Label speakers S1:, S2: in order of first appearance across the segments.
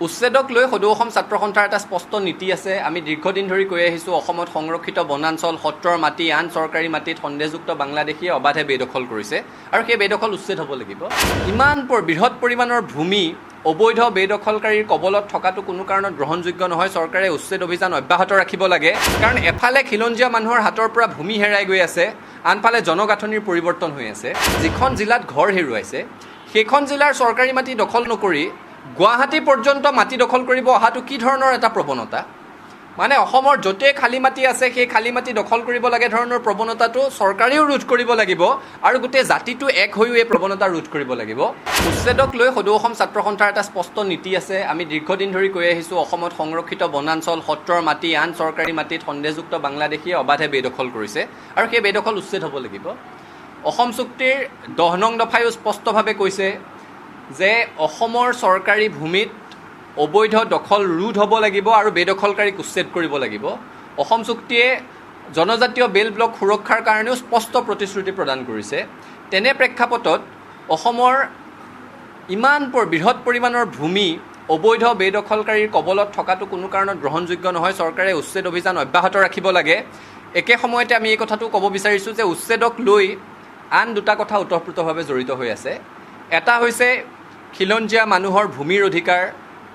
S1: উচ্ছেদক লৈ সদৌ অসম ছাত্ৰ সন্থাৰ এটা স্পষ্ট নীতি আছে। আমি দীৰ্ঘদিন ধৰি কৈ আহিছোঁ, অসমত সংৰক্ষিত বনাঞ্চল, সত্ৰৰ মাটি, আন চৰকাৰী মাটিত সন্দেহযুক্ত বাংলাদেশীয়ে অবাধে বেদখল কৰিছে আৰু সেই বেদখল উচ্ছেদ হ'ব লাগিব। ইমান বৃহৎ পৰিমাণৰ ভূমি অবৈধ বেদখলকাৰীৰ কবলত থকাটো কোনো কাৰণত গ্ৰহণযোগ্য নহয়। চৰকাৰে উচ্ছেদ অভিযান অব্যাহত ৰাখিব লাগে, কাৰণ এফালে খিলঞ্জীয়া মানুহৰ হাতৰ পৰা ভূমি হেৰাই গৈ আছে, আনফালে জনগাঁথনিৰ পৰিৱৰ্তন হৈ আছে। যিখন জিলাত ঘৰ হেৰুৱাইছে সেইখন জিলাৰ চৰকাৰী মাটি দখল নকৰি গুৱাহাটী পৰ্যন্ত মাটি দখল কৰিব অহাটো কি ধৰণৰ এটা প্ৰৱণতা? মানে অসমৰ য'তেই খালী মাটি আছে সেই খালী মাটি দখল কৰিব লাগে ধৰণৰ প্ৰৱণতাটো চৰকাৰেও ৰোধ কৰিব লাগিব আৰু গোটেই জাতিটো এক হৈও এই প্ৰৱণতা ৰোধ কৰিব লাগিব। উচ্ছেদক লৈ সদৌ অসম ছাত্ৰ সন্থাৰ এটা স্পষ্ট নীতি আছে। আমি দীৰ্ঘদিন ধৰি কৈ আহিছোঁ, অসমত সংৰক্ষিত বনাঞ্চল, সত্ৰৰ মাটি, আন চৰকাৰী মাটিত সন্দেহযুক্ত বাংলাদেশীয়ে অবাধে বেদখল কৰিছে আৰু সেই বেদখল উচ্ছেদ হ'ব লাগিব। অসম চুক্তিৰ 10 নং দফায়ো স্পষ্টভাৱে কৈছে যে অসমৰ চৰকাৰী ভূমিত অবৈধ দখল ৰোধ হ'ব লাগিব আৰু বেদখলকাৰীক উচ্ছেদ কৰিব লাগিব। অসম চুক্তিয়ে জনজাতীয় বেল ব্লক সুৰক্ষাৰ কাৰণেও স্পষ্ট প্ৰতিশ্ৰুতি প্ৰদান কৰিছে। তেনে প্ৰেক্ষাপটত অসমৰ ইমান বৃহৎ পৰিমাণৰ ভূমি অবৈধ বেদখলকাৰীৰ কবলত থকাটো কোনো কাৰণত গ্ৰহণযোগ্য নহয়। চৰকাৰে উচ্ছেদ অভিযান অব্যাহত ৰাখিব লাগে। একে সময়তে আমি এই কথাটো ক'ব বিচাৰিছোঁ যে উচ্ছেদক লৈ আন দুটা কথা ওতঃপ্ৰোতভাৱে জড়িত হৈ আছে। এটা হৈছে খিলঞ্জীয়া মানুহৰ ভূমিৰ অধিকাৰ,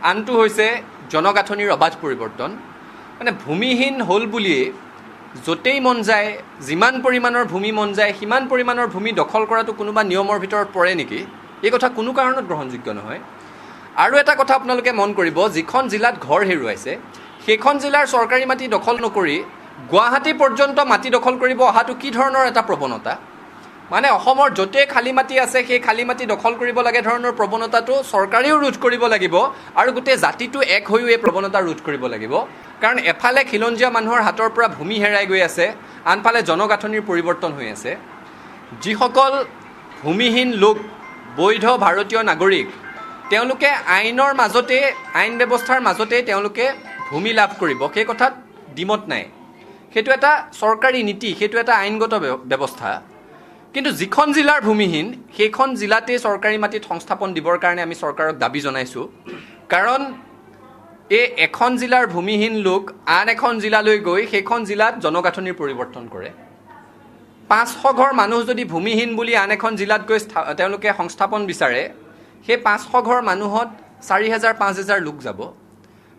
S1: আনটো হৈছে জনগাঁথনিৰ অবাধ পৰিৱৰ্তন। মানে ভূমিহীন হ'ল বুলিয়েই য'তেই মন যায়, যিমান পৰিমাণৰ ভূমি মন যায় সিমান পৰিমাণৰ ভূমি দখল কৰাটো কোনোবা নিয়মৰ ভিতৰত পৰে নেকি? এই কথা কোনো কাৰণত গ্ৰহণযোগ্য নহয়। আৰু এটা কথা আপোনালোকে মন কৰিব, যিখন জিলাত ঘৰ হেৰুৱাইছে সেইখন জিলাৰ চৰকাৰী মাটি দখল নকৰি গুৱাহাটী পৰ্যন্ত মাটি দখল কৰিব অহাটো কি ধৰণৰ এটা প্ৰৱণতা? মানে অসমৰ য'তেই খালী মাটি আছে সেই খালী মাটি দখল কৰিব লাগে ধৰণৰ প্ৰৱণতাটো চৰকাৰেও ৰোধ কৰিব লাগিব আৰু গোটেই জাতিটো এক হৈও এই প্ৰৱণতা ৰোধ কৰিব লাগিব। কাৰণ এফালে খিলঞ্জীয়া মানুহৰ হাতৰ পৰা ভূমি হেৰাই গৈ আছে, আনফালে জনগাঁথনিৰ পৰিৱৰ্তন হৈ আছে। যিসকল ভূমিহীন লোক বৈধ ভাৰতীয় নাগৰিক, তেওঁলোকে আইনৰ মাজতে, আইন ব্যৱস্থাৰ মাজতেই তেওঁলোকে ভূমি লাভ কৰিব, সেই কথাত দ্বিমত নাই। সেইটো এটা চৰকাৰী নীতি, সেইটো এটা আইনগত ব্যৱস্থা। কিন্তু যিখন জিলাৰ ভূমিহীন সেইখন জিলাতেই চৰকাৰী মাটিত সংস্থাপন দিবৰ কাৰণে আমি চৰকাৰক দাবী জনাইছোঁ। কাৰণ এই এখন জিলাৰ ভূমিহীন লোক আন এখন জিলালৈ গৈ সেইখন জিলাত জনগাঁথনিৰ পৰিৱৰ্তন কৰে। 500 ঘৰ মানুহ যদি ভূমিহীন বুলি আন এখন জিলাত গৈ তেওঁলোকে সংস্থাপন বিচাৰে, সেই 500 ঘৰ মানুহত 4000-5000 লোক যাব।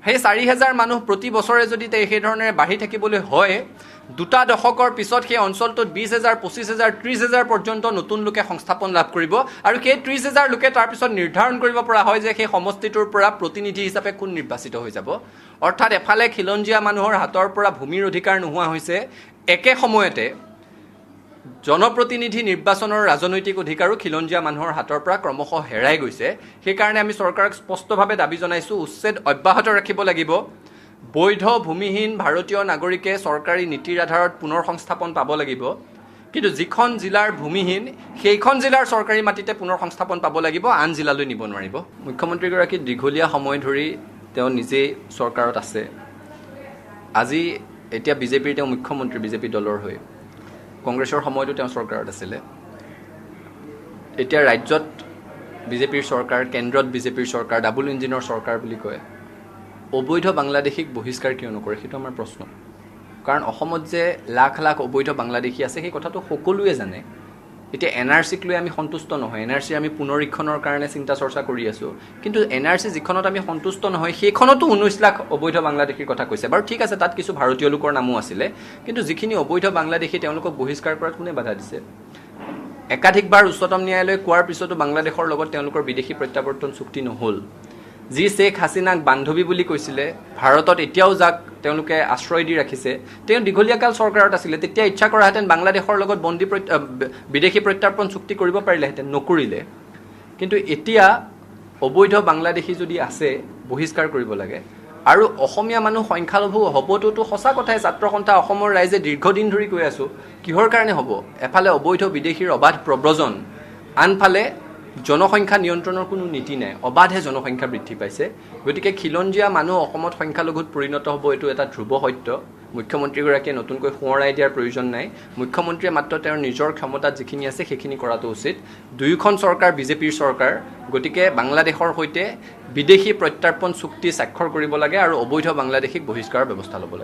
S1: সেই 4000 মানুহ প্ৰতি বছৰে যদি সেইধৰণেৰে বাঢ়ি থাকিবলৈ হয়, 2 দশকৰ পিছত সেই অঞ্চলটোত 20,000, 25,000, 30,000 পৰ্যন্ত নতুন লোকে সংস্থাপন লাভ কৰিব আৰু সেই 30,000 লোকে তাৰপিছত নিৰ্ধাৰণ কৰিব পৰা হয় যে সেই সমষ্টিটোৰ পৰা প্ৰতিনিধি হিচাপে কোন নিৰ্বাচিত হৈ যাব। অৰ্থাৎ এফালে খিলঞ্জীয়া মানুহৰ হাতৰ পৰা ভূমিৰ অধিকাৰ নোহোৱা হৈছে, একে সময়তে জনপ্ৰতিনিধি নিৰ্বাচনৰ ৰাজনৈতিক অধিকাৰো খিলঞ্জীয়া মানুহৰ হাতৰ পৰা ক্ৰমশঃ হেৰাই গৈছে। সেইকাৰণে আমি চৰকাৰক স্পষ্টভাৱে দাবী জনাইছোঁ, উচ্ছেদ অব্যাহত ৰাখিব লাগিব। বৈধ ভূমিহীন ভাৰতীয় নাগৰিকে চৰকাৰী নীতিৰ আধাৰত পুনৰ সংস্থাপন পাব লাগিব। কিন্তু যিখন জিলাৰ ভূমিহীন সেইখন জিলাৰ চৰকাৰী মাটিতে পুনৰ সংস্থাপন পাব লাগিব, আন জিলালৈ নিব নোৱাৰিব। মুখ্যমন্ত্ৰীগৰাকী দীঘলীয়া সময় ধৰি তেওঁ নিজেই চৰকাৰত আছে। আজি এতিয়া বিজেপিৰ তেওঁ মুখ্যমন্ত্ৰী, বিজেপি দলৰ হৈ। কংগ্ৰেছৰ সময়তো তেওঁ চৰকাৰত আছিলে। এতিয়া ৰাজ্যত বিজেপিৰ চৰকাৰ, কেন্দ্ৰত বিজেপিৰ চৰকাৰ, ডাবল ইঞ্জিনৰ চৰকাৰ বুলি কয়। অবৈধ বাংলাদেশীক বহিষ্কাৰ কিয় নকৰে, সেইটো আমাৰ প্ৰশ্ন। কাৰণ অসমত যে লাখ লাখ অবৈধ বাংলাদেশী আছে সেই কথাটো সকলোৱে জানে। এতিয়া NRCক লৈ আমি সন্তুষ্ট নহয়, NRC আমি পুনৰীক্ষণৰ কাৰণে চিন্তা চৰ্চা কৰি আছোঁ। কিন্তু NRC যিখনত আমি সন্তুষ্ট নহয় সেইখনতো 19 লাখ অবৈধ বাংলাদেশীৰ কথা কৈছে। বাৰু ঠিক আছে, তাত কিছু ভাৰতীয় লোকৰ নামো আছিলে, কিন্তু যিখিনি অবৈধ বাংলাদেশী তেওঁলোকক বহিষ্কাৰ কৰাত কোনে বাধা দিছে? একাধিকবাৰ উচ্চতম ন্যায়ালয়ে কোৱাৰ পিছতো বাংলাদেশৰ লগত তেওঁলোকৰ বিদেশী প্ৰত্যাৱৰ্তন চুক্তি নহ'ল। যি শ্বেখ হাছিনাক বান্ধৱী বুলি কৈছিলে, ভাৰতত এতিয়াও যাক তেওঁলোকে আশ্ৰয় দি ৰাখিছে, তেওঁ দীঘলীয়া কাল চৰকাৰত আছিলে। তেতিয়া ইচ্ছা কৰাহেঁতেন বাংলাদেশৰ লগত বিদেশী প্ৰত্যাৰ্পণ চুক্তি কৰিব পাৰিলেহেঁতেন, নকৰিলে। কিন্তু এতিয়া অবৈধ বাংলাদেশী যদি আছে, বহিষ্কাৰ কৰিব লাগে। আৰু অসমীয়া মানুহ সংখ্যালঘু হ'বটোতো সঁচা কথাই। ছাত্ৰ সন্থা অসমৰ ৰাইজে দীৰ্ঘদিন ধৰি কৈ আছোঁ, কিহৰ কাৰণে হ'ব? এফালে অবৈধ বিদেশীৰ অবাধ প্ৰব্ৰজন, আনফালে জনসংখ্যা নিয়ন্ত্ৰণৰ কোনো নীতি নাই, অবাধে জনসংখ্যা বৃদ্ধি পাইছে। গতিকে খিলঞ্জীয়া মানুহ অসমত সংখ্যালঘুত পৰিণত হ'ব, এইটো এটা ধ্ৰুৱ সত্য। মুখ্যমন্ত্ৰীগৰাকীয়ে নতুনকৈ সোঁৱৰাই দিয়াৰ প্ৰয়োজন নাই। মুখ্যমন্ত্ৰীয়ে মাত্ৰ তেওঁৰ নিজৰ ক্ষমতাত যিখিনি আছে সেইখিনি কৰাটো উচিত। দুয়োখন চৰকাৰ বিজেপিৰ চৰকাৰ, গতিকে বাংলাদেশৰ সৈতে বিদেশী প্ৰত্যাৰ্পণ চুক্তি স্বাক্ষৰ কৰিব লাগে আৰু অবৈধ বাংলাদেশীক বহিষ্কাৰৰ ব্যৱস্থা ল'ব লাগে।